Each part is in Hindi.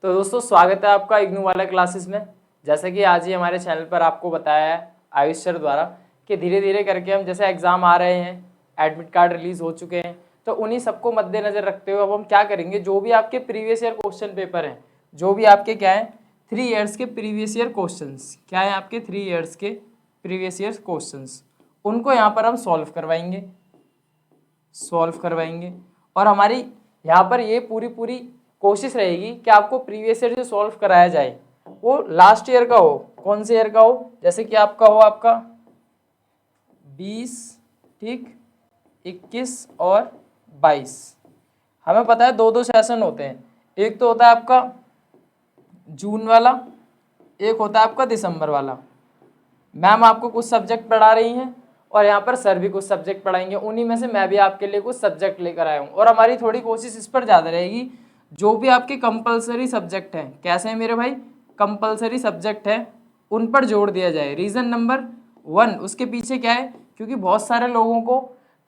तो दोस्तों स्वागत है आपका इग्नू वाला क्लासेस में। जैसे कि आज ही हमारे चैनल पर आपको बताया है आयुष सर द्वारा कि धीरे धीरे करके हम जैसे एग्ज़ाम आ रहे हैं, एडमिट कार्ड रिलीज़ हो चुके हैं, तो उन्हीं सबको मद्देनज़र रखते हुए अब हम क्या करेंगे, जो भी आपके प्रीवियस ईयर क्वेश्चन पेपर हैं, जो भी आपके क्या है 3 ईयर्स के प्रीवियस ईयर क्वेश्चंस, क्या है आपके 3 ईयर्स के प्रीवियस ईयर क्वेश्चंस, उनको यहाँ पर हम सॉल्व करवाएंगे। और हमारी यहाँ पर ये पूरी कोशिश रहेगी कि आपको प्रीवियस ईयर जो सॉल्व कराया जाए वो लास्ट ईयर का हो। कौन से ईयर का हो? जैसे कि आपका हो आपका 20, ठीक, 21 और 22। हमें पता है 2-2 सेशन होते हैं, एक तो होता है आपका जून वाला, एक होता है आपका दिसंबर वाला। मैम आपको कुछ सब्जेक्ट पढ़ा रही हैं और यहाँ पर सर भी कुछ सब्जेक्ट पढ़ाएंगे, उन्हीं में से मैं भी आपके लिए कुछ सब्जेक्ट लेकर आया हूँ। और हमारी थोड़ी कोशिश इस पर ज़्यादा रहेगी, जो भी आपके कंपलसरी सब्जेक्ट हैं, कैसे हैं मेरे भाई, कंपलसरी सब्जेक्ट हैं, उन पर जोड़ दिया जाए। रीज़न नंबर 1 उसके पीछे क्या है, क्योंकि बहुत सारे लोगों को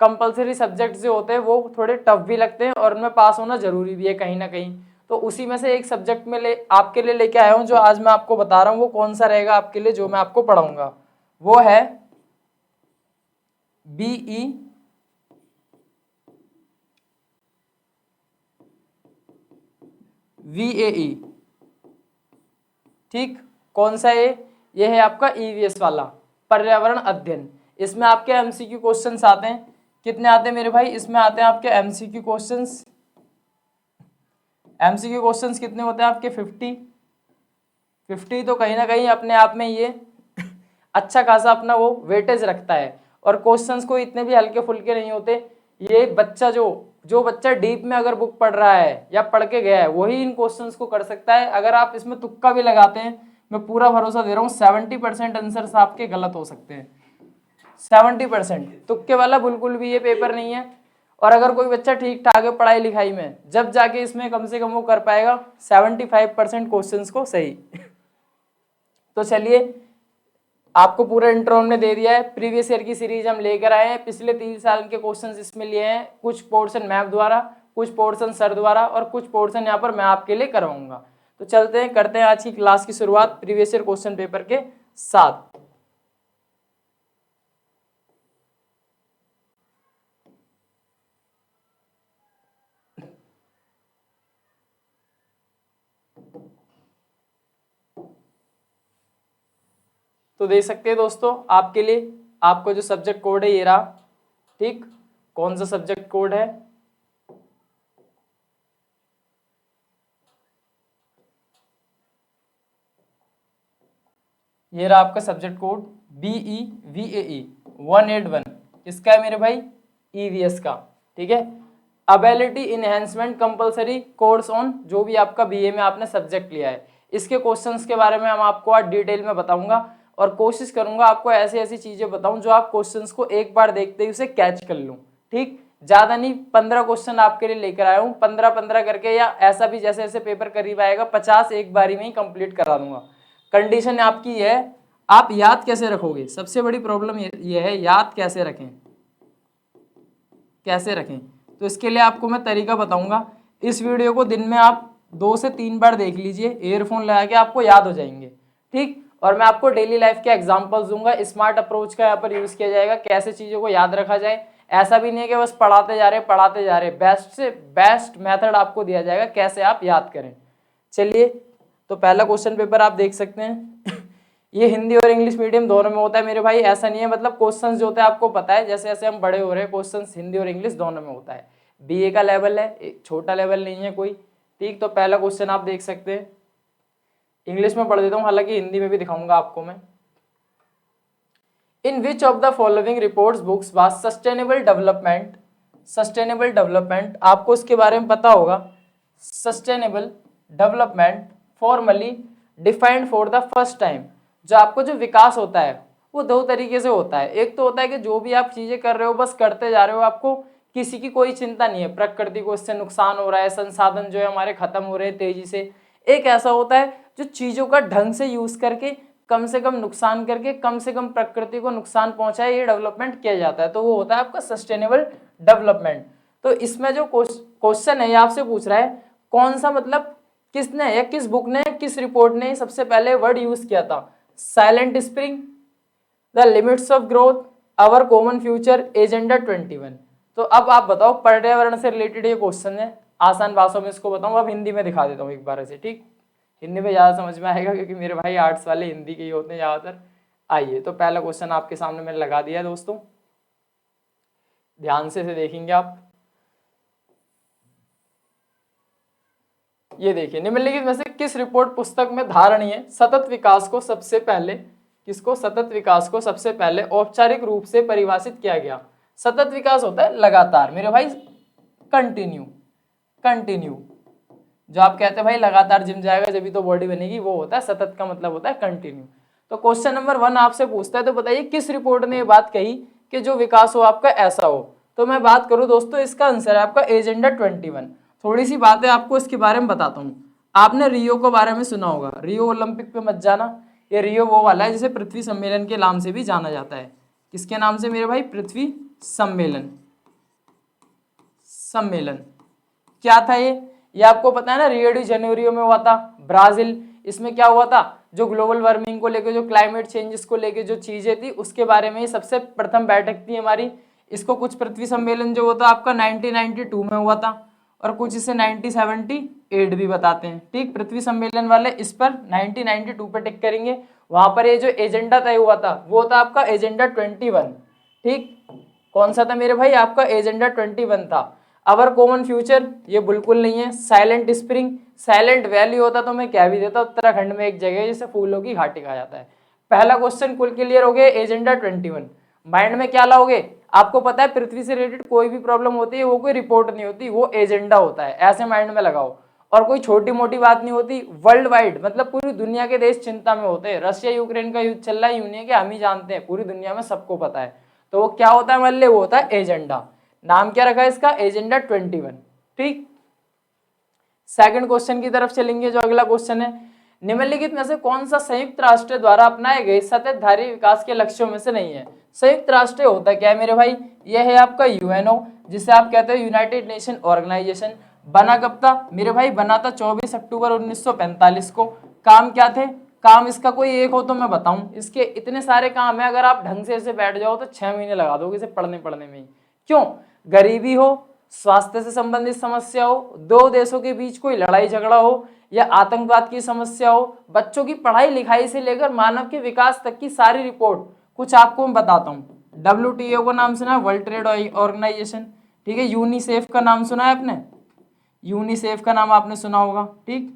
कंपलसरी सब्जेक्ट जो होते हैं वो थोड़े टफ भी लगते हैं और उनमें पास होना जरूरी भी है कहीं ना कहीं। तो उसी में से एक सब्जेक्ट में आपके लिए लेके आया हूँ, जो आज मैं आपको बता रहा हूँ वो कौन सा रहेगा आपके लिए, जो मैं आपको पढ़ाऊंगा वो है बीई VAE। ठीक, कौन सा ये है आपका EVS वाला, पर्यावरण अध्ययन। इसमें आपके MCQ क्वेश्चंस आते हैं, कितने आते हैं मेरे भाई, इसमें आते हैं आपके MCQ क्वेश्चंस कितने होते हैं आपके 50। तो कहीं ना कहीं अपने आप में ये अच्छा खासा अपना वो वेटेज रखता है। और क्वेश्चंस को इतने भी हल्के फुल्के नहीं होते। ये बच्चा जो बच्चा डीप में अगर बुक पढ़ रहा है या पढ़ के गया है वही इन क्वेश्चंस को कर सकता है। अगर आप इसमें तुक्का भी लगाते हैं, मैं पूरा भरोसा दे रहा हूँ 70% आंसर आपके गलत हो सकते हैं। 70% तुक्के वाला बिल्कुल भी ये पेपर नहीं है। और अगर कोई बच्चा ठीक ठाक है पढ़ाई लिखाई में, जब जाके इसमें कम से कम वो कर पाएगा 75% क्वेश्चंस को सही। तो चलिए, आपको पूरा इंट्रो हमने दे दिया है। प्रीवियस ईयर की सीरीज हम लेकर आए हैं, पिछले 3 साल के क्वेश्चंस इसमें लिए हैं, कुछ पोर्शन मैम द्वारा, कुछ पोर्शन सर द्वारा और कुछ पोर्शन यहाँ पर मैं आपके लिए करवाऊंगा। तो चलते हैं, करते हैं आज की क्लास की शुरुआत प्रीवियस ईयर क्वेश्चन पेपर के साथ। तो देख सकते हैं दोस्तों, आपके लिए आपको जो सब्जेक्ट कोड है ये रहा। ठीक, कौन सा सब्जेक्ट कोड है, ये रहा आपका सब्जेक्ट कोड BE VAE 181। इसका है मेरे भाई EVS का। ठीक है, ability enhancement compulsory course on, जो भी आपका BA में आपने सब्जेक्ट लिया है, इसके क्वेश्चंस के बारे में हम आपको आज डिटेल में बताऊंगा। और कोशिश करूंगा आपको ऐसी ऐसी चीजें बताऊं जो आप क्वेश्चंस को एक बार देखते ही उसे कैच कर लूं। ठीक, ज्यादा नहीं, 15 क्वेश्चन आपके लिए लेकर आया हूं, 15-15 करके, या ऐसा भी जैसे जैसे पेपर करीब आएगा 50 एक बारी में ही कंप्लीट करा दूंगा। कंडीशन आपकी है, आप याद कैसे रखोगे, सबसे बड़ी प्रॉब्लम ये है याद कैसे रखें। तो इसके लिए आपको मैं तरीका बताऊंगा। इस वीडियो को दिन में आप 2 से 3 बार देख लीजिए, ईयरफोन लगा के, आपको याद हो जाएंगे। ठीक, और मैं आपको डेली लाइफ के एग्जांपल्स दूंगा, स्मार्ट अप्रोच का यहाँ पर यूज किया जाएगा, कैसे चीजों को याद रखा जाए। ऐसा भी नहीं है कि बस पढ़ाते जा रहे, बेस्ट से बेस्ट मेथड आपको दिया जाएगा कैसे आप याद करें। चलिए, तो पहला क्वेश्चन पेपर आप देख सकते हैं। ये हिंदी और इंग्लिश मीडियम दोनों में होता है मेरे भाई, ऐसा नहीं है, मतलब क्वेश्चंस जो होते हैं आपको पता है, जैसे जैसे हम बड़े हो रहे हैं क्वेश्चंस हिंदी और इंग्लिश दोनों में होता है। BA का लेवल है, छोटा लेवल नहीं है कोई। ठीक, तो पहला क्वेश्चन आप देख सकते हैं, इंग्लिश में पढ़ देता हूँ, हालांकि हिंदी में भी दिखाऊंगा आपको मैं। In which of the following reports books was sustainable development, आपको इसके बारे में पता होगा। Sustainable development formally defined for the first time. जो आपको जो विकास होता है वो 2 तरीके से होता है। एक तो होता है कि जो भी आप चीजें कर रहे हो बस करते जा रहे हो, आपको किसी की कोई चिंता नहीं है, प्रकृति को इससे नुकसान हो रहा है, संसाधन जो है हमारे खत्म हो रहे हैं तेजी से। एक ऐसा होता है जो चीजों का ढंग से यूज करके, कम से कम नुकसान करके, कम से कम प्रकृति को नुकसान पहुंचाए, ये डेवलपमेंट किया जाता है, तो वो होता है आपका सस्टेनेबल डेवलपमेंट। तो इसमें जो क्वेश्चन है ये आपसे पूछ रहा है कौन सा, मतलब किसने या किस बुक ने, किस रिपोर्ट ने सबसे पहले वर्ड यूज किया था? Silent spring, the limits of growth, our common future, agenda 21। तो अब आप बताओ, पर्यावरण से रिलेटेड ये क्वेश्चन है, आसान भाषा में इसको बताऊं, अब हिंदी में दिखा देता हूँ एक बार ऐसे, ठीक, हिंदी में ज़्यादा समझ में आएगा क्योंकि मेरे भाई आर्ट्स वाले हिंदी के ही होते हैं ज़्यादातर। आइए, तो पहला क्वेश्चन आपके सामने मैंने लगा दिया है दोस्तों, ध्यान से इसे देखेंगे आप। ये देखिए, निम्नलिखित में से किस रिपोर्ट पुस्तक में धारणीय सतत विकास को सबसे पहले, किसको, सतत विकास को सबसे पहले औपचारिक रूप से परिभाषित किया गया? सतत विकास होता है लगातार मेरे भाई, कंटिन्यू, कंटिन्यू, जो आप कहते हैं भाई लगातार जिम जाएगा जब भी तो बॉडी बनेगी, वो होता है सतत, का मतलब होता है कंटिन्यू। तो क्वेश्चन नंबर 1 आपसे पूछता है, तो बताइए किस रिपोर्ट ने ये बात कही कि जो विकास हो आपका ऐसा हो? तो मैं बात करूं दोस्तों, इसका आंसर है आपका एजेंडा 21। थोड़ी सी बातें आपको इसके बारे में बताता हूँ। आपने रियो के बारे में सुना होगा, रियो ओलंपिक पे मत जाना, ये रियो वो वाला है जिसे पृथ्वी सम्मेलन के नाम से भी जाना जाता है। किसके नाम से मेरे भाई? पृथ्वी सम्मेलन, सम्मेलन। क्या था ये आपको पता है ना, रियो डी जेनेरियो में हुआ था, ब्राजील। इसमें क्या हुआ था, जो ग्लोबल वार्मिंग को लेके, जो क्लाइमेट चेंजेस को लेके जो चीजें थी उसके बारे में सबसे प्रथम बैठक थी हमारी। इसको कुछ पृथ्वी सम्मेलन जो होता आपका 1992 में हुआ था, और कुछ इसे 1978 भी बताते हैं, ठीक। पृथ्वी सम्मेलन वाले इस पर 1992 पे टिक करेंगे। वहां पर ये जो एजेंडा तय हुआ था वो था आपका एजेंडा 21, ठीक। कौन सा था मेरे भाई? आपका एजेंडा 21 था। अवर कॉमन फ्यूचर, ये बिल्कुल नहीं है। साइलेंट स्प्रिंग, साइलेंट वैली होता तो मैं क्या भी देता, उत्तराखंड में एक जगह जिसे फूलों की घाटी कहा जाता है। पहला क्वेश्चन कुल क्लियर हो गया, एजेंडा 21। माइंड में क्या लाओगे? आपको पता है पृथ्वी से रिलेटेड कोई भी प्रॉब्लम होती है वो कोई रिपोर्ट नहीं होती, वो एजेंडा होता है, ऐसे माइंड में लगाओ। और कोई छोटी मोटी बात नहीं होती, वर्ल्ड वाइड, मतलब पूरी दुनिया के देश चिंता में होते हैं। रशिया यूक्रेन का युद्ध चल रहा है, यूं नहीं है कि हम ही जानते हैं, पूरी दुनिया में सबको पता है। तो वो क्या होता है मान ले, वो होता है एजेंडा। नाम क्या रखा है इसका? एजेंडा 21, ठीक। सेकंड क्वेश्चन की तरफ चलेंगे, जो अगला क्वेश्चन है, निम्नलिखित में से कौन सा संयुक्त राष्ट्र द्वारा अपनाए गए सततधारी विकास के लक्ष्यों में से नहीं है? संयुक्त राष्ट्र होता क्या है मेरे भाई? यह है आपका यूएनओ, जिसे आप कहते हैं यूनाइटेड नेशन ऑर्गेनाइजेशन। बना कब था मेरे भाई? बना था 24 अक्टूबर 1945 को। काम क्या थे? काम इसका कोई एक हो तो मैं बताऊं, इसके इतने सारे काम है, अगर आप ढंग से इसे बैठ जाओ तो 6 महीने लगा दोगे इसे पढ़ने में ही। क्यों? गरीबी हो, स्वास्थ्य से संबंधित समस्या हो, दो देशों के बीच कोई लड़ाई झगड़ा हो, या आतंकवाद की समस्या हो, बच्चों की पढ़ाई लिखाई से लेकर मानव के विकास तक की सारी रिपोर्ट कुछ आपको मैं बताता हूँ। WTO का नाम सुना है, वर्ल्ड ट्रेड ऑर्गेनाइजेशन, ठीक है। यूनिसेफ का नाम सुना है आपने? यूनिसेफ का नाम आपने सुना होगा, ठीक।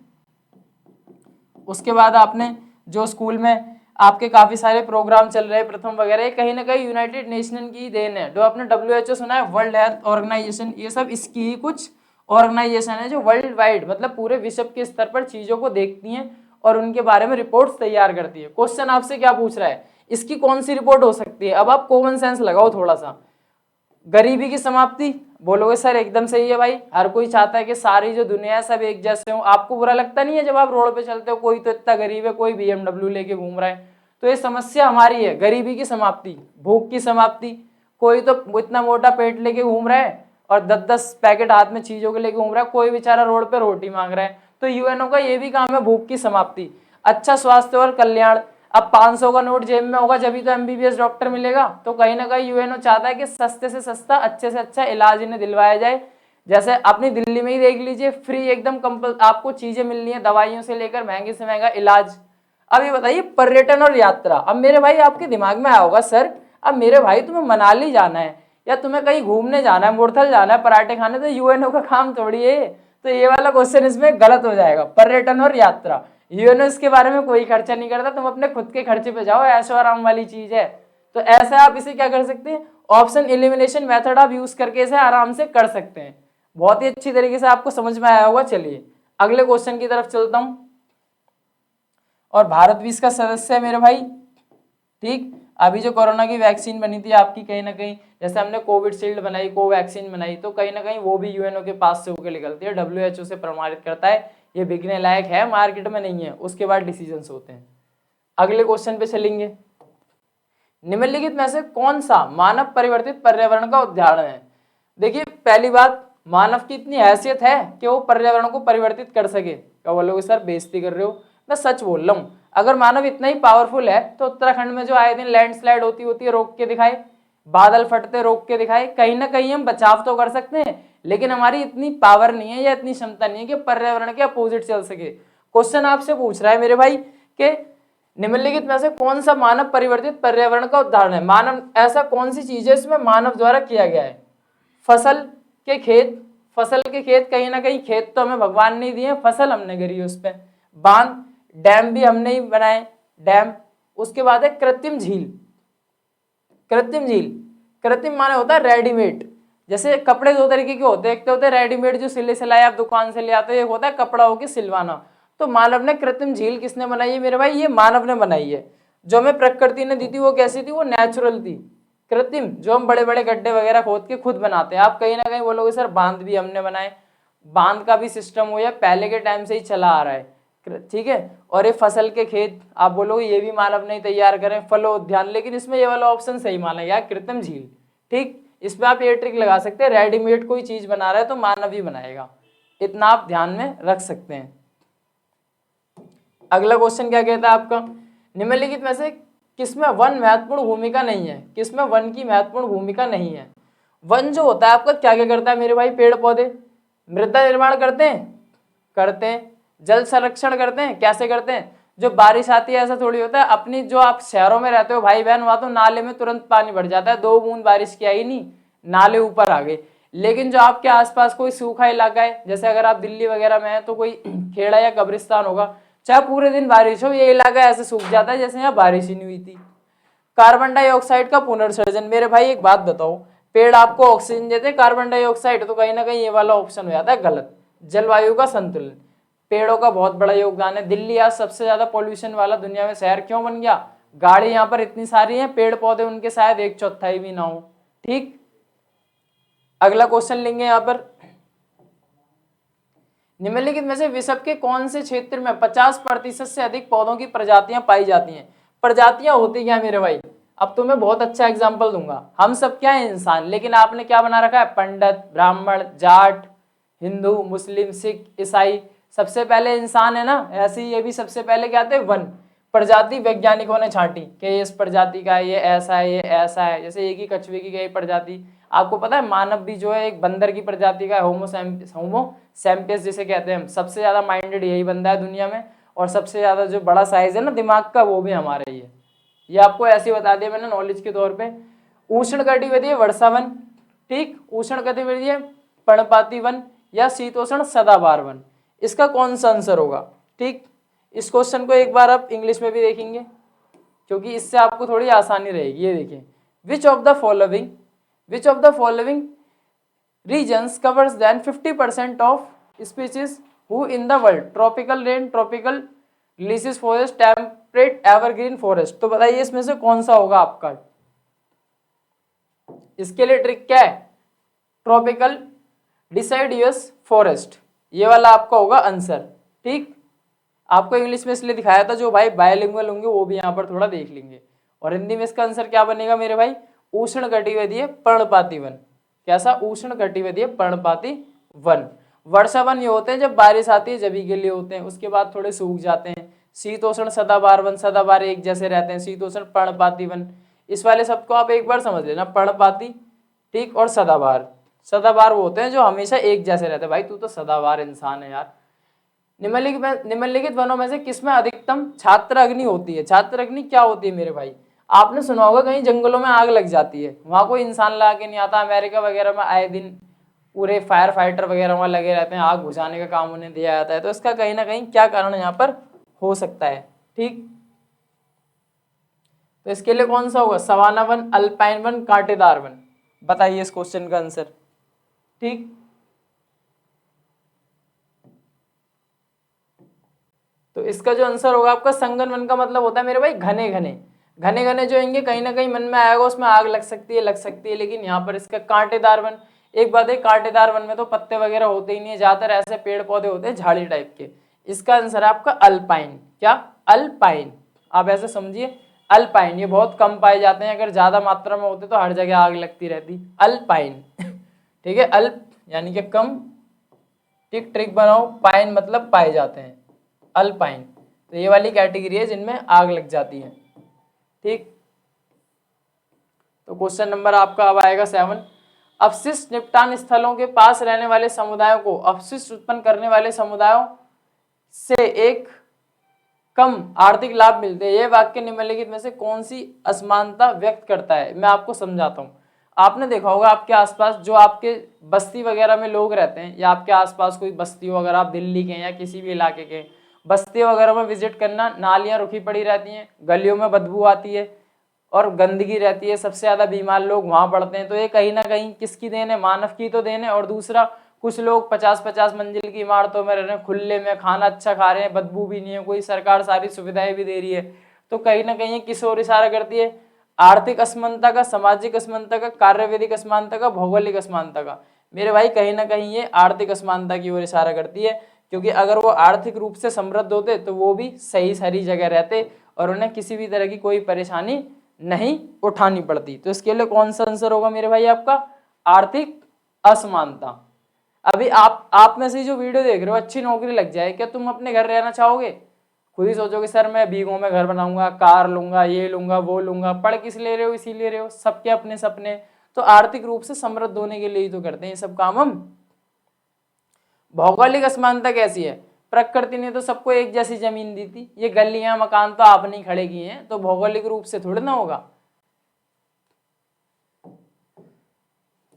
उसके बाद आपने जो स्कूल में आपके काफी सारे प्रोग्राम चल रहे हैं, प्रथम वगैरह, कहीं ना कहीं यूनाइटेड नेशन की देन है। जो आपने WHO सुना है, वर्ल्ड हेल्थ ऑर्गेनाइजेशन, ये सब इसकी ही कुछ ऑर्गेनाइजेशन है जो वर्ल्ड वाइड, मतलब पूरे विश्व के स्तर पर चीजों को देखती हैं और उनके बारे में रिपोर्ट्स तैयार करती है। क्वेश्चन आपसे क्या पूछ रहा है, इसकी कौन सी रिपोर्ट हो सकती है? अब आप कॉमन सेंस लगाओ थोड़ा सा। गरीबी की समाप्ति, बोलोगे सर एकदम सही है भाई, हर कोई चाहता है कि सारी जो दुनिया है सब एक जैसे हो। आपको बुरा लगता नहीं है जब आप रोड पे चलते हो, कोई तो इतना गरीब है, कोई BMW लेके घूम रहा है? तो ये समस्या हमारी है, गरीबी की समाप्ति, भूख की समाप्ति। कोई तो इतना मोटा पेट लेके घूम रहा है और 10-10 पैकेट हाथ में चीजों के लेके घूम रहा है, कोई बेचारा रोड पे रोटी मांग रहा है। तो यूएनओ का ये भी काम है, भूख की समाप्ति। अच्छा स्वास्थ्य और कल्याण, अब 500 का नोट जेब में होगा जब तो MBBS डॉक्टर मिलेगा, तो कहीं ना कहीं यूएनओ चाहता है कि सस्ते से सस्ता, अच्छे से अच्छा इलाज इन्हें दिलवाया जाए। जैसे अपनी दिल्ली में ही देख लीजिए, फ्री एकदम आपको चीजें मिल रही है, दवाइयों से लेकर महंगे से महंगा इलाज। अब ये बताइए पर्यटन और यात्रा। अब मेरे भाई आपके दिमाग में आया होगा सर, अब मेरे भाई तुम्हें मनाली जाना है या तुम्हें कहीं घूमने जाना है, मुरथल जाना है पराठे खाने, तो यूएनओ का काम थोड़ी है। तो ये वाला क्वेश्चन इसमें गलत हो जाएगा। पर्यटन और यात्रा, यूएनओ इसके बारे में कोई खर्चा नहीं करता, तुम अपने खुद के खर्चे पे जाओ, ऐशो आराम वाली चीज है। तो ऐसे आप इसे क्या कर सकते हैं, ऑप्शन एलिमिनेशन मेथड आप यूज करके इसे आराम से कर सकते हैं। बहुत ही अच्छी तरीके से आपको समझ में आया होगा। चलिए अगले क्वेश्चन की तरफ चलता हूं। और भारत भी इसका सदस्य है मेरे भाई, ठीक। अभी जो कोरोना की वैक्सीन बनी थी आपकी, कहीं ना कहीं जैसे हमने कोविडशील्ड बनाई, कोवैक्सीन बनाई, तो कहीं ना कहीं वो भी यूएनओ के पास से होकर निकलती है, WHO से प्रमाणित करता है ये बिकने लायक है, मार्केट में नहीं है, उसके बाद डिसीजंस होते हैं। अगले क्वेश्चन पे चलेंगे, निम्नलिखित में से कौन सा मानव परिवर्तित पर्यावरण का उदाहरण है? देखिए पहली बात, मानव की इतनी हैसियत है कि वो पर्यावरण को परिवर्तित कर सके? क्या बोलोगे सर बेइज्जती कर रहे हो? मैं सच बोल रहा हूँ। अगर मानव इतना ही पावरफुल है तो उत्तराखंड में जो आए दिन लैंडस्लाइड होती है रोक के दिखाए, बादल फटते रोक के दिखाए, कहीं ना कहीं हम बचाव तो कर सकते हैं, लेकिन हमारी इतनी पावर नहीं है या इतनी क्षमता नहीं है कि पर्यावरण के अपोजिट चल सके। क्वेश्चन आपसे पूछ रहा है मेरे भाई कि निम्नलिखित में से कौन सा मानव परिवर्तित पर्यावरण का उदाहरण है? मानव ऐसा कौन सी चीज है इसमें मानव द्वारा किया गया है? फसल के खेत, फसल के खेत, कहीं ना कहीं खेत तो हमें भगवान ने दिए, फसल हमने करी उस पर। बांध, डैम भी हमने ही बनाए, डैम। उसके बाद है कृत्रिम झील। कृत्रिम झील, कृत्रिम माने होता है रेडीमेड। जैसे कपड़े दो तरीके के होते हैं, एक तो होते हैं रेडीमेड जो सिले सिलाए आप दुकान से ले आते हो, एक होता है कपड़ा होके सिलवाना। तो मानव ने कृत्रिम झील किसने बनाई है मेरे भाई? ये मानव ने बनाई है। जो हमें प्रकृति ने दी थी वो कैसी थी? वो नेचुरल थी। कृत्रिम जो हम बड़े बड़े गड्ढे वगैरह खोद के खुद बनाते हैं। आप कहीं ना कहीं बोलोगे सर बांध भी हमने बनाए, बांध का भी सिस्टम हो या पहले के टाइम से ही चला आ रहा है, ठीक है। और ये फसल के खेत आप बोलोगे ये भी मानव ने तैयार करें, फलो उद्यान, लेकिन इसमें ये वाला ऑप्शन सही माना गया, कृत्रिम झील। ठीक, इसमें आप ये ट्रिक लगा सकते हैं, रेडीमेड कोई चीज बना रहा है तो मानव ही बनाएगा, इतना आप ध्यान में रख सकते हैं। अगला क्वेश्चन क्या कहता है आपका? निम्नलिखित में से किसमें वन महत्वपूर्ण भूमिका नहीं है? किसमें वन की महत्वपूर्ण भूमिका नहीं है? वन जो होता है आपका क्या क्या करता है मेरे भाई? पेड़ पौधे, मृदा निर्माण करते हैं, करते हैं। जल संरक्षण करते हैं, कैसे करते हैं? जो बारिश आती है ऐसा थोड़ी होता है, अपनी जो आप शहरों में रहते हो भाई बहन, वहां तो नाले में तुरंत पानी भर जाता है, 2 बूंद बारिश की आई नहीं नाले ऊपर आ गए। लेकिन जो आपके आसपास कोई सूखा इलाका है, जैसे अगर आप दिल्ली वगैरह में है तो कोई खेड़ा या कब्रिस्तान होगा, चाहे पूरे दिन बारिश हो, ये इलाका ऐसे सूख जाता है जैसे यहाँ बारिश ही नहीं हुई थी। कार्बन डाइऑक्साइड का पुनर्सर्जन, मेरे भाई एक बात बताओ, पेड़ आपको ऑक्सीजन देते हैं, कार्बन डाइऑक्साइड, तो कहीं ना कहीं ये वाला ऑप्शन हो जाता है गलत। जलवायु का संतुलन, पेड़ों का बहुत बड़ा योगदान है। दिल्ली आज सबसे ज्यादा पॉल्यूशन वाला दुनिया में शहर क्यों बन गया? गाड़ी यहाँ पर इतनी सारी है, पेड़ पौधे उनके शायद 1/4 भी ना हो। ठीक, अगला क्वेश्चन लेंगे यहाँ पर, निम्नलिखित में से विश्व के कौन से क्षेत्र में 50% से अधिक पौधों की प्रजातियां पाई जाती हैं? प्रजातियां होती क्या मेरे भाई? अब तो मैं बहुत अच्छा एग्जांपल दूंगा। हम सब क्या है? इंसान। लेकिन आपने क्या बना रखा है? पंडित, ब्राह्मण, जाट, हिंदू, मुस्लिम, सिख, ईसाई। सबसे पहले इंसान है ना, ऐसे ही ये भी सबसे पहले क्या थे? वन। प्रजाति वैज्ञानिकों ने छांटी कि इस प्रजाति का ये ऐसा है, ये ऐसा है। जैसे एक ही कछुए की गई प्रजाति, आपको पता है मानव भी जो है एक बंदर की प्रजाति का है, होमो सैम्पियस जिसे कहते हैं हम। सबसे ज्यादा माइंडेड यही बंदा है दुनिया में, और सबसे ज्यादा जो बड़ा साइज है ना दिमाग का, वो भी हमारा ही है। ये आपको ऐसे बता दिया मैंने नॉलेज के तौर पे। उष्णकटिबंधीय वर्षा वन, ठीक, उष्णकटिबंधीय पर्णपाती वन या शीतोष्ण सदाबहार वन, इसका कौन सा आंसर होगा? ठीक, इस क्वेश्चन को एक बार आप इंग्लिश में भी देखेंगे क्योंकि इससे आपको थोड़ी आसानी रहेगी। ये देखिए, विच of the following regions covers than 50% of species who in the world? tropical rain, tropical leafy forest, temperate evergreen forest। तो बताइए इसमें से कौन सा होगा आपका? इसके लिए ट्रिक क्या है? ट्रॉपिकल डिसाइडियस फॉरेस्ट, ये वाला आपका होगा आंसर। ठीक, आपको इंग्लिश में इसलिए दिखाया था, जो भाई बायलिंगुअल होंगे वो भी यहाँ पर थोड़ा देख लेंगे। और हिंदी में इसका आंसर क्या बनेगा मेरे भाई? उष्णकटिबंधीय पर्णपाती वन। कैसा? उष्णकटिबंधीय पर्णपाती वन। वर्षा वन ये होते हैं जब बारिश आती है जभी के लिए होते हैं, उसके बाद थोड़े सूख जाते हैं। शीतोष्ण सदाबहार वन, सदाबहार एक जैसे रहते हैं। शीतोष्ण पर्णपाती वन, इस वाले सबको आप एक बार समझ लेना, पर्णपाती, ठीक, और सदाबहार। सदाबहार वो होते हैं जो हमेशा एक जैसे रहते हैं। भाई तू तो सदाबहार इंसान है यार। निम्नलिखित वनों में से किसमें अधिकतम छात्र अग्नि होती है? छात्र अग्नि क्या होती है मेरे भाई? आपने सुना होगा कहीं जंगलों में आग लग जाती है, वहां कोई इंसान लगा के नहीं आता। अमेरिका वगैरह में आए दिन पूरे फायर फाइटर वगैरह वहां लगे रहते हैं, आग बुझाने का काम उन्हें दिया जाता है। तो इसका कहीं ना कहीं क्या कारण यहाँ पर हो सकता है? ठीक, तो इसके लिए कौन सा होगा? सवाना वन, अल्पाइन वन, कांटेदार वन। बताइए इस क्वेश्चन का आंसर। ठीक, तो इसका जो आंसर होगा आपका संगन वन का मतलब होता है मेरे भाई घने घने जो होंगे, कहीं ना कहीं मन में आएगा उसमें आग लग सकती है, लेकिन यहाँ पर इसका कांटेदार वन। एक बात है, कांटेदार वन में तो पत्ते वगैरह होते ही नहीं है, ज्यादातर ऐसे पेड़ पौधे होते हैं झाड़ी टाइप के। इसका आंसर है आपका अल्पाइन। क्या? अल्पाइन। आप ऐसे समझिए, अल्पाइन ये बहुत कम पाए जाते हैं, अगर ज्यादा मात्रा में होते तो हर जगह आग लगती रहती। अल्पाइन ठीक है, यानी कि कम, टिक ट्रिक बनाओ, पाइन मतलब पाए जाते हैं, अल्पाइन। तो ये वाली कैटेगरी है जिनमें आग लग जाती है। ठीक, तो क्वेश्चन नंबर आपका अब आएगा 7। अपशिष्ट निपटान स्थलों के पास रहने वाले समुदायों को अपशिष्ट उत्पन्न करने वाले समुदायों से एक कम आर्थिक लाभ मिलते हैं। यह वाक्य निम्नलिखित में से कौन सी असमानता व्यक्त करता है? मैं आपको समझाता हूँ। आपने देखा होगा आपके आसपास जो आपके बस्ती वगैरह में लोग रहते हैं, या आपके आसपास कोई बस्ती हो, अगर आप दिल्ली के या किसी भी इलाके के, बस्ती वगैरह में विजिट करना, नालियां रुकी पड़ी रहती हैं, गलियों में बदबू आती है और गंदगी रहती है, सबसे ज्यादा बीमार लोग वहां पड़ते हैं। तो ये कहीं ना कहीं किसकी देन है? मानव की तो देन है। और दूसरा, कुछ लोग 50-50 मंजिल की इमारतों में रह रहे हैं, खुले में खाना अच्छा खा रहे हैं, बदबू भी नहीं है कोई, सरकार सारी सुविधाएं भी दे रही है। तो कहीं ना कहीं किस ओर इशारा करती है? आर्थिक असमानता का, सामाजिक असमानता का, कार्यविधिक असमानता का, भौगोलिक असमानता का। मेरे भाई कहीं ना कहीं ये आर्थिक असमानता की ओर इशारा करती है, क्योंकि अगर वो आर्थिक रूप से समृद्ध होते तो वो भी सही सारी जगह रहते और उन्हें किसी भी तरह की कोई परेशानी नहीं उठानी पड़ती। तो इसके लिए कौन सा आंसर होगा मेरे भाई आपका? आर्थिक असमानता। अभी आप में से जो वीडियो देख रहे हो, अच्छी नौकरी लग जाए, क्या तुम अपने घर रहना चाहोगे? खुद ही सोचोगे सर मैं बीघों में घर बनाऊंगा, कार लूंगा, ये लूंगा, वो लूंगा। पढ़ किस ले रहे हो? इसी ले रहे हो, सबके अपने सपने। तो आर्थिक रूप से समृद्ध होने के लिए ही तो करते हैं ये सब काम हम। भौगोलिक असमानता कैसी है? प्रकृति ने तो सबको एक जैसी जमीन दी थी, ये गलियां मकान तो आपने ही खड़े किए हैं, तो भौगोलिक रूप से थोड़ी ना होगा।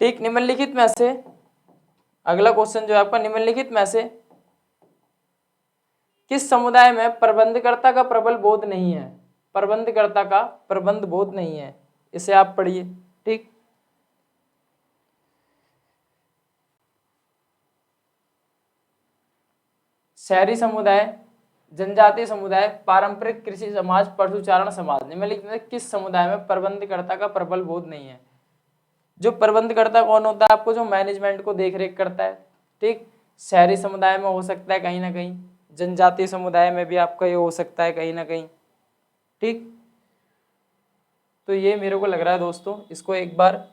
ठीक, निम्नलिखित में से अगला क्वेश्चन जो है आपका, निम्नलिखित में से किस समुदाय में प्रबंधकर्ता का प्रबल बोध नहीं है? प्रबंधकर्ता का प्रबंध बोध नहीं है, इसे आप पढ़िए। ठीक, शहरी समुदाय, जनजातीय समुदाय, पारंपरिक कृषि समाज, पशुचारण समाज। निम्नलिखित में किस समुदाय में प्रबंधकर्ता का प्रबल बोध नहीं है? जो प्रबंधकर्ता कौन होता है? आपको जो मैनेजमेंट को देख रेख करता है। ठीक, शहरी समुदाय में हो सकता है कहीं ना कहीं, जनजातीय समुदाय में भी आपका ये हो सकता है कहीं ना कहीं। ठीक, तो ये मेरे को लग रहा है दोस्तों, इसको एक बार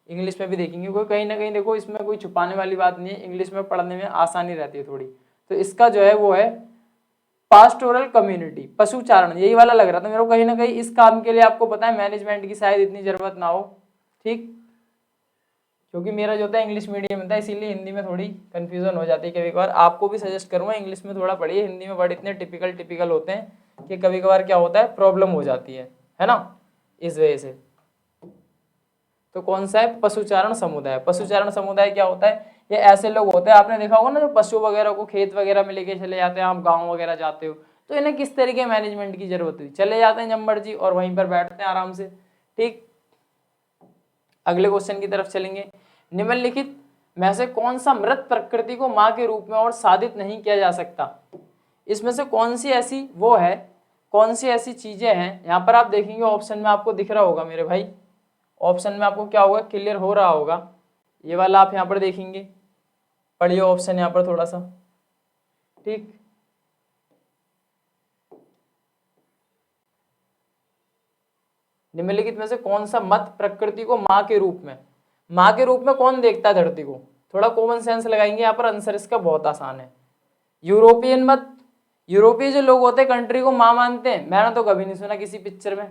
इंग्लिश में भी देखेंगे, कोई कहीं ना कहीं देखो इसमें कोई छुपाने वाली बात नहीं है, इंग्लिश में पढ़ने में आसानी रहती है थोड़ी। तो इसका जो है वो है पास्टोरल कम्युनिटी, पशुचारण, यही वाला लग रहा था मेरे को कहीं ना कहीं। इस काम के लिए आपको पता है मैनेजमेंट की शायद इतनी जरूरत ना हो। ठीक, क्योंकि मेरा जो था इंग्लिश मीडियम में था, इसीलिए हिंदी में थोड़ी कंफ्यूजन हो जाती है कभी कभार। आपको भी सजेस्ट करूंगा इंग्लिश में थोड़ा पढ़िए, हिंदी में वर्ड इतने टिपिकल होते हैं कि कभी कभार क्या होता है, प्रॉब्लम हो जाती है ना, इस वजह से। तो कौन सा है? पशुचारण समुदाय। पशुचारण समुदाय क्या होता है? ये ऐसे लोग होते हैं, आपने देखा होगा ना, जो पशु वगैरह को खेत वगैरह में लेके चले जाते हैं, आप गाँव वगैरह जाते हो, तो इन्हें किस तरीके मैनेजमेंट की जरूरत हुई, चले जाते हैं जम्बर जी और वहीं पर बैठते हैं आराम से। ठीक, अगले क्वेश्चन की तरफ चलेंगे। निम्नलिखित में से कौन सा मृत प्रकृति को मां के रूप में और साधित नहीं किया जा सकता? इसमें से कौन सी ऐसी वो है, कौन सी ऐसी चीजें हैं? यहाँ पर आप देखेंगे ऑप्शन में आपको दिख रहा होगा मेरे भाई, ऑप्शन में आपको क्या होगा, क्लियर हो रहा होगा, ये वाला आप यहाँ पर देखेंगे, पढ़िए ऑप्शन यहाँ पर थोड़ा सा। ठीक, निम्नलिखित में से कौन सा मत प्रकृति को मां के रूप में, मां के रूप में कौन देखता है धरती को? थोड़ा कॉमन सेंस लगाएंगे यहाँ पर, आंसर इसका बहुत आसान है, यूरोपियन मत। यूरोपीय जो लोग होते हैं कंट्री को मां मानते हैं, मैंने तो कभी नहीं सुना किसी पिक्चर में।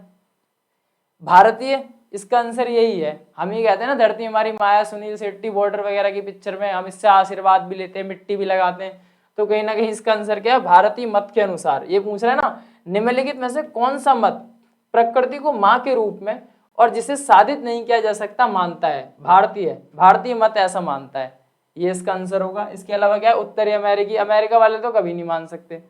भारतीय, इसका आंसर यही है। हम ही कहते हैं ना धरती हमारी माया, सुनील शेट्टी बॉर्डर वगैरह की पिक्चर में हम इससे आशीर्वाद भी लेते हैं, मिट्टी भी लगाते हैं। तो कहीं ना कहीं इसका आंसर क्या है? भारतीय मत के अनुसार। ये पूछ रहा है ना, निम्नलिखित में से कौन सा मत प्रकृति को मां के रूप में और जिसे साधित नहीं किया जा सकता मानता है? भारतीय मत ऐसा मानता है, ये इसका आंसर होगा। इसके अलावा क्या है? उत्तरी अमेरिका वाले तो कभी नहीं मान सकते।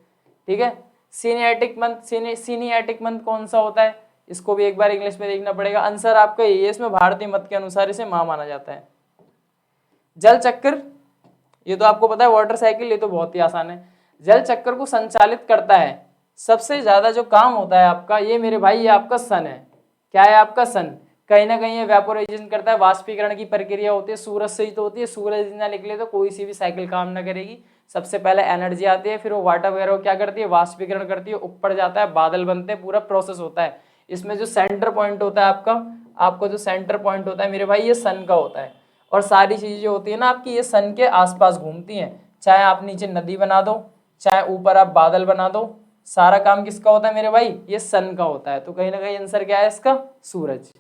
ठीक है, सीनिएटिक मंथ कौन सा होता है? इसको भी एक बार इंग्लिश में देखना पड़ेगा, आंसर आपका ये, इसमें भारतीय मत के अनुसार इसे मां माना जाता है। जल चक्र, ये तो आपको पता है, वाटर साइकिल, ये तो बहुत ही आसान है। जल चक्र को संचालित करता है, सबसे ज्यादा जो काम होता है आपका, ये मेरे भाई ये आपका सन है। क्या है आपका? सन। कहीं ना कहीं ये वेपोराइजेशन करता है, वाष्पीकरण की प्रक्रिया होती है, सूरज से ही तो होती है। सूरज ना निकले तो कोई सी भी साइकिल काम ना करेगी। सबसे पहले एनर्जी आती है, फिर वो वाटर वगैरह क्या करती है? वाष्पीकरण करती है, ऊपर जाता है, बादल बनते हैं, पूरा प्रोसेस होता है। इसमें जो सेंटर पॉइंट होता है आपका जो सेंटर पॉइंट होता है मेरे भाई, ये सन का होता है। और सारी चीजें जो होती है ना आपकी ये सन के आसपास घूमती हैं। चाहे आप नीचे नदी बना दो, चाहे ऊपर आप बादल बना दो, सारा काम किसका होता है मेरे भाई, ये सन का होता है। तो कहीं ना कहीं आंसर क्या है इसका, सूरज।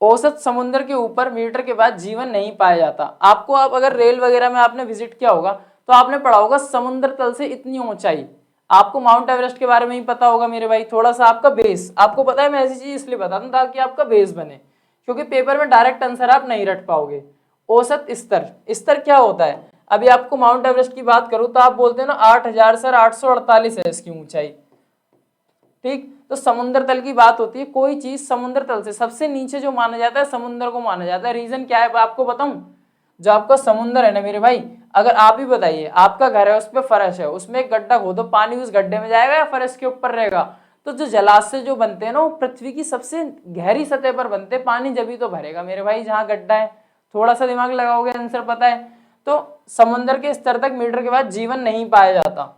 औसत समुद्र के ऊपर मीटर के बाद जीवन नहीं पाया जाता। आपको आप अगर रेल वगैरह में आपने विजिट किया होगा तो आपने पढ़ा होगा समुद्र तल से इतनी ऊंचाई। आपको माउंट एवरेस्ट के बारे में ही पता होगा मेरे भाई, थोड़ा सा आपका बेस आपको पता है। मैं ऐसी चीज इसलिए बताता हूं ताकि आपका बेस बने, क्योंकि पेपर में डायरेक्ट आंसर आप नहीं रट पाओगे। औसत स्तर, स्तर क्या होता है? अभी आपको माउंट एवरेस्ट की बात करूं तो आप बोलते हैं ना 8000 सर 848 है इसकी ऊंचाई, ठीक। तो समुद्र तल की बात होती है, कोई चीज समुद्र तल से सबसे नीचे जो माना जाता है समुद्र को माना जाता है। रीजन क्या है आपको बताऊं? जो आपका समुद्र है ना मेरे भाई, अगर आप ही बताइए आपका घर है उस पर फर्श है, उसमें एक गड्ढा खोदो, पानी उस गड्ढे में जाएगा या फर्श के ऊपर रहेगा? तो जो जलाशय जो बनते हैं ना वो पृथ्वी की सबसे गहरी सतह पर बनते हैं, पानी जब ही तो भरेगा मेरे भाई जहाँ गड्ढा है। थोड़ा सा दिमाग लगाओगे आंसर पता है। तो समुद्र के स्तर तक मीटर के बाद जीवन नहीं पाया जाता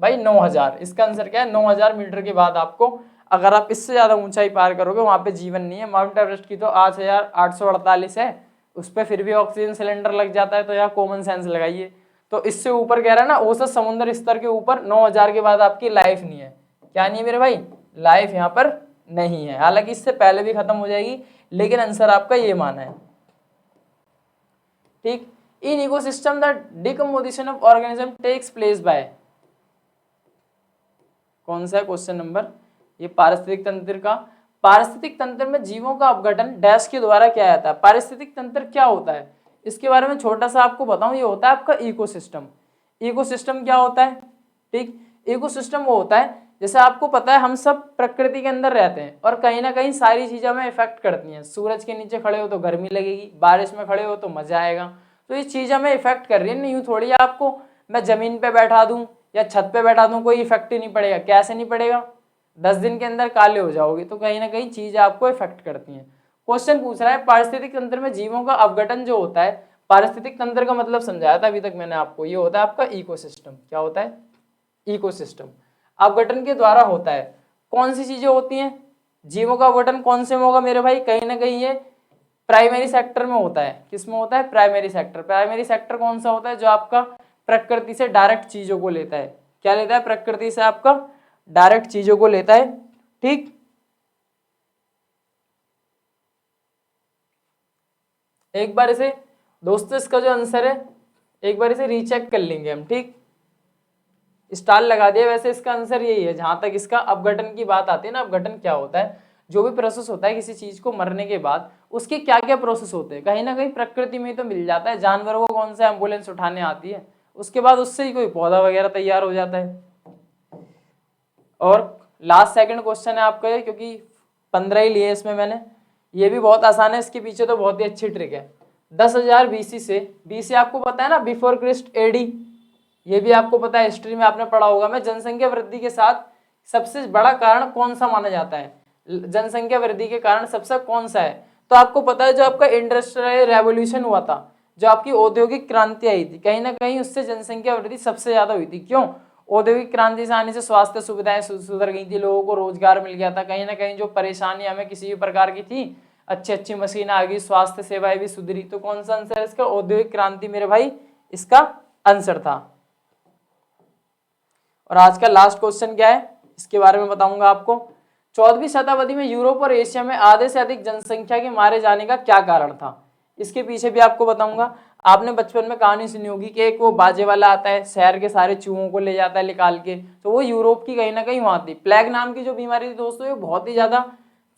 भाई 9000, इसका आंसर क्या है 9000 मीटर के बाद आपको, अगर आप इससे ज्यादा ऊंचाई पार करोगे वहां पे जीवन नहीं है। माउंट एवरेस्ट की तो 8848 है, उस पर फिर भी ऑक्सीजन सिलेंडर लग जाता है, तो यहाँ कॉमन सेंस लगाइए। तो इससे ऊपर कह रहा है ना औसत समुद्र स्तर के ऊपर 9000 के बाद आपकी लाइफ नहीं है। क्या नहीं है मेरे भाई, लाइफ यहाँ पर नहीं है। हालांकि इससे पहले भी खत्म हो जाएगी, लेकिन आंसर आपका ये माना है, ठीक। In ecosystem the decomposition of organism takes place by, कौन सा है क्वेश्चन नंबर, ये पारिस्थितिक तंत्र का। पारिस्थितिक तंत्र में जीवों का अपघटन डैश के द्वारा किया जाता है। पारिस्थितिक तंत्र क्या होता है इसके बारे में छोटा सा आपको बताऊं, ये होता है आपका इकोसिस्टम। इकोसिस्टम क्या होता है, ठीक। इकोसिस्टम वो होता है, जैसे आपको पता है हम सब प्रकृति के अंदर रहते हैं और कहीं ना कहीं सारी चीजें हमें इफेक्ट करती हैं। सूरज के नीचे खड़े हो तो गर्मी लगेगी, बारिश में खड़े हो तो मजा आएगा। तो ये चीज हमें इफेक्ट कर रही है, नहीं थोड़ी आपको मैं जमीन पे बैठा दूं या छत पे बैठा दूं कोई इफेक्ट ही नहीं पड़ेगा। कैसे नहीं पड़ेगा, 10 दिन के अंदर काले हो जाओगे। तो कहीं ना कहीं चीजें आपको इफेक्ट करती हैं। क्वेश्चन पूछ रहा है पारिस्थितिक तंत्र में जीवों का अपघटन जो होता है, पारिस्थितिक तंत्र का मतलब समझाया था अभी तक मैंने आपको, ये होता है आपका इकोसिस्टम। क्या होता है, इकोसिस्टम। अपघटन के द्वारा होता है, कौन सी चीजें होती हैं, जीवों का अपघटन कौन से में होगा मेरे भाई, कहीं ना कहीं ये प्राइमरी सेक्टर में होता है। किस में होता है, प्राइमरी सेक्टर। प्राइमरी सेक्टर कौन सा होता है, जो आपका प्रकृति से डायरेक्ट चीजों को लेता है। क्या लेता है, प्रकृति से आपका डायरेक्ट चीजों को लेता है, ठीक। एक बार इसे दोस्तों इसका जो आंसर है एक बार इसे रीचेक कर लेंगे हम, ठीक। स्टार लगा दिया, वैसे इसका आंसर यही है। जहां तक इसका अपघटन की बात आती है ना, अपघटन क्या होता है, जो भी प्रोसेस होता है किसी चीज को मरने के बाद उसके क्या क्या प्रोसेस होते हैं, कहीं ना कहीं प्रकृति में तो मिल जाता है। जानवरों को कौन सा एम्बुलेंस उठाने आती है, उसके बाद उससे ही कोई पौधा वगैरह तैयार हो जाता है। और लास्ट सेकंड क्वेश्चन है आपका ये, क्योंकि 15 ही लिए इसमें मैंने, ये भी बहुत आसान है, इसके पीछे तो बहुत ही अच्छी ट्रिक है। 10,000 BC से, BC आपको पता है ना बिफोर क्रिस्ट AD, ये भी आपको पता है, हिस्ट्री में आपने पढ़ा होगा। में जनसंख्या वृद्धि के साथ सबसे बड़ा कारण कौन सा माना जाता है, जनसंख्या वृद्धि के कारण सबसे कौन सा है? तो आपको पता है जो आपका इंडस्ट्रियल रेवोल्यूशन हुआ था, जो आपकी औद्योगिक क्रांति आई थी, कहीं ना कहीं उससे जनसंख्या वृद्धि सबसे ज्यादा हुई थी। क्यों? औद्योगिक क्रांति से आने से स्वास्थ्य सुविधाएं सुधर गई थी, लोगों को रोजगार मिल गया था। कहीं ना कहीं जो परेशानी हमें किसी भी प्रकार की थी, अच्छी अच्छी मशीन आ गई, स्वास्थ्य सेवाएं भी सुधरी। तो कौन सा आंसर है इसका, औद्योगिक क्रांति मेरे भाई इसका आंसर था। और आज का लास्ट क्वेश्चन क्या है इसके बारे में बताऊंगा आपको। 14वीं शताब्दी में यूरोप और एशिया में आधे से अधिक जनसंख्या के मारे जाने का क्या कारण था, इसके पीछे भी आपको बताऊंगा। आपने बचपन में कहानी सुनी होगी कि एक वो बाजे वाला आता है, शहर के सारे चूहों को ले जाता है निकाल के, तो वो यूरोप की कहीं ना कहीं वहां थी। प्लेग नाम की जो बीमारी थी दोस्तों, ये बहुत ही ज्यादा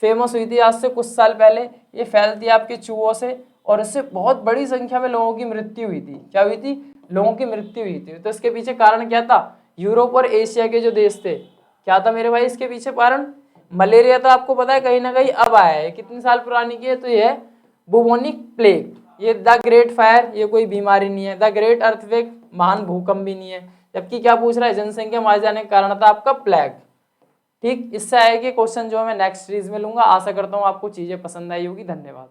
फेमस हुई थी आज से कुछ साल पहले। ये फैलती है आपके चूहों से और इससे बहुत बड़ी संख्या में लोगों की मृत्यु हुई थी। क्या हुई थी? लोगों की मृत्यु हुई थी। तो इसके पीछे कारण क्या था? यूरोप और एशिया के जो देश थे, क्या था मेरे भाई इसके पीछे कारण? मलेरिया। तो आपको पता है कहीं ना कहीं अब आया है, कितने साल पुरानी की है, तो ये है बुबोनिक प्लेग। ये द ग्रेट फायर, ये कोई बीमारी नहीं है। द ग्रेट अर्थक्वेक, महान भूकंप भी नहीं है। जबकि क्या पूछ रहा है, जनसंख्या मारे जाने का कारण था आपका प्लेग, ठीक। इससे आएगा क्वेश्चन जो मैं नेक्स्ट सीरीज में लूंगा। आशा करता हूँ आपको चीजें पसंद आई होगी। धन्यवाद।